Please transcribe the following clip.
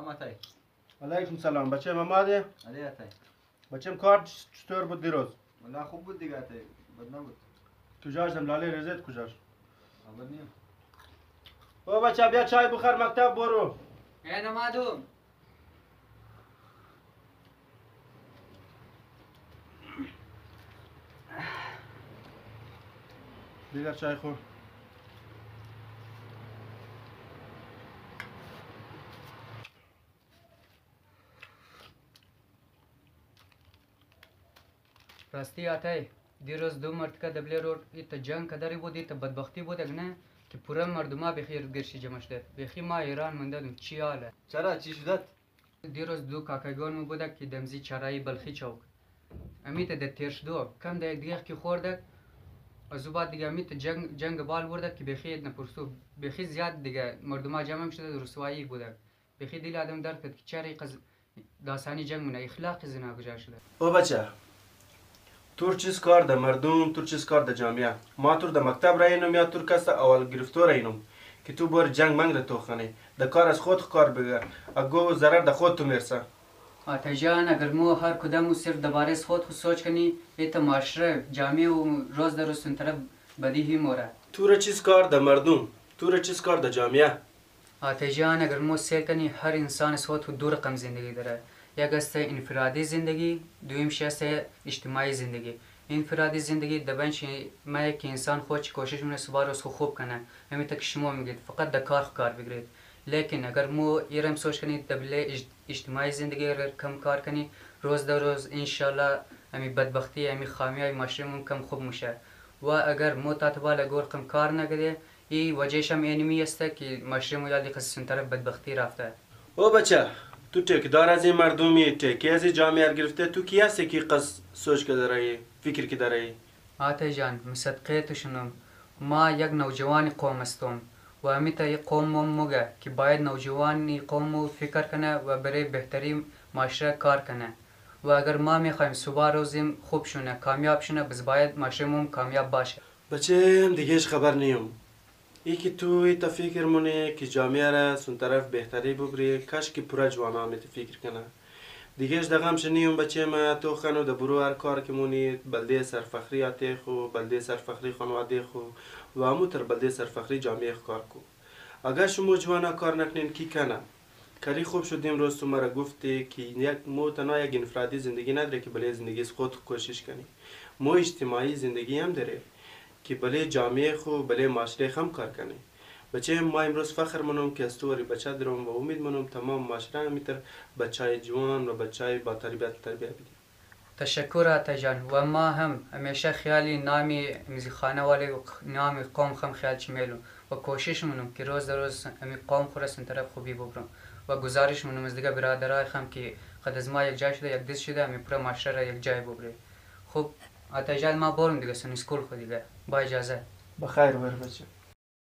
سلام عطای. علیکم سلام. بچه مماده؟ علی عطای. بچم کار چطور بود دیروز؟ والله خوب بود دیگه عطای. بد نبود. کجاش لاله رزت کجاش؟ خبر نیم. او بچه بیا چای بخور مکتب برو. این اومدم. دیگر چای خور. راستی عطای دیروز دو مرتکه دبلی روड ایت جنگ کدری بود ایت بدبختی بود نه که پورا مردما بخیر گرشی جمع شده بخی ما ایران مندادم چی حاله چرا چی شدت؟ دیروز دو کاکایگان مو بوده که دمزی چرایی بلخی چوک امیت ده تیرش دو کم ده دیگه که خورده از بعد دیگه امیت جنگ بال برده که بخی نپرسو بخی زیاد دیگه مردما جمع شده رسوایی بوده بخی دیل آدم درک که چری داستانی جنگ مونه اخلاق زنا گذاشته شده او بچه تور چیز کار ده مردم تور چیز کار ده جامعه ما تور ده مکتب راینم یا تور کس اول گرفتار اینم که تو بر جنگ منگ ده تو خانه ده کار از خود کار بگر اگو ضرر ده خود تو میرسه آتا جان اگر مو هر کدام صرف درباره خود سوچ کنی ایت معاشره جامعه و روز در روز طرف بدیهی موره تور چیز کار ده مردم تور چیز کار ده جامعه آتا جان اگر مو سیر کنی هر انسان خود دو رقم زندگی داره یک است انفرادی زندگی دویم است اجتماعی زندگی انفرادی زندگی دبنش ما که انسان خود کوشش میکنه صبح روز خوب کنه همین تک شما میگید فقط د کار بگیرید لیکن اگر مو ایرم سوچ کنی دبله اجتماعی زندگی اگر کم کار کنی روز در روز انشالله امی بدبختی امی خامیای معاشره کم خوب میشه و اگر مو تاتبال اگر کم کار نگده ای وجهش هم اینمی است که معاشره مو یادی قصص طرف بدبختی رفته او بچه تو ټیکدار از این مردمی ټیکی از جامعه گرفته تو کی هستی که قصد سوچ که داره فکر که داره آتا جان مصدقه تو شنم ما یک نوجوان قوم هستم و امیتا یک قوم موگه که باید نوجوانی قوم فکر کنه و برای بهتری معاشره کار کنه و اگر ما میخوایم صبح روزیم خوب شونه کامیاب شونه بس باید معاشرمون کامیاب باشه بچه هم دیگهش خبر نیم ای که تو ایتا فکر مونه که جامعه را سون طرف بهتری ببری کاش که پورا جوانا هم فکر کنه دیگهش دقم شنیم بچه ما تو خانو ده برو هر کار که مونی بلده سرفخری آتی خو بلده سرفخری خانواده خو و همو تر بلده سرفخری جامعه کار کو اگر شما جوانا کار نکنین کی کنه کاری خوب شدیم روز تو مرا گفتی که یک مو تنها یک انفرادی زندگی نداره که بله زندگی خود کوشش کنی مو اجتماعی زندگی هم داره که بله جامعه خو بله معاشره هم کار کنی بچه ما امروز فخر منم که از تو وری بچه دارم و امید منم تمام معاشره همیتر بچه جوان و بچه با تربیت بدیم تشکر آتا جان و ما هم همیشه خیالی نامی خانه والی و نامی قوم خم خیال چمیلو و کوشش منم که روز در روز امی قوم خورستن طرف خوبی ببرم و گزارش منم از دیگه برادرای خم که قد از ما یک جای شده یک دست شده امی پورا معاشره را یک جای ببره خب آتا جان ما برم دیگه سن اسکول خود دیگه با اجازه بخیر ور بچه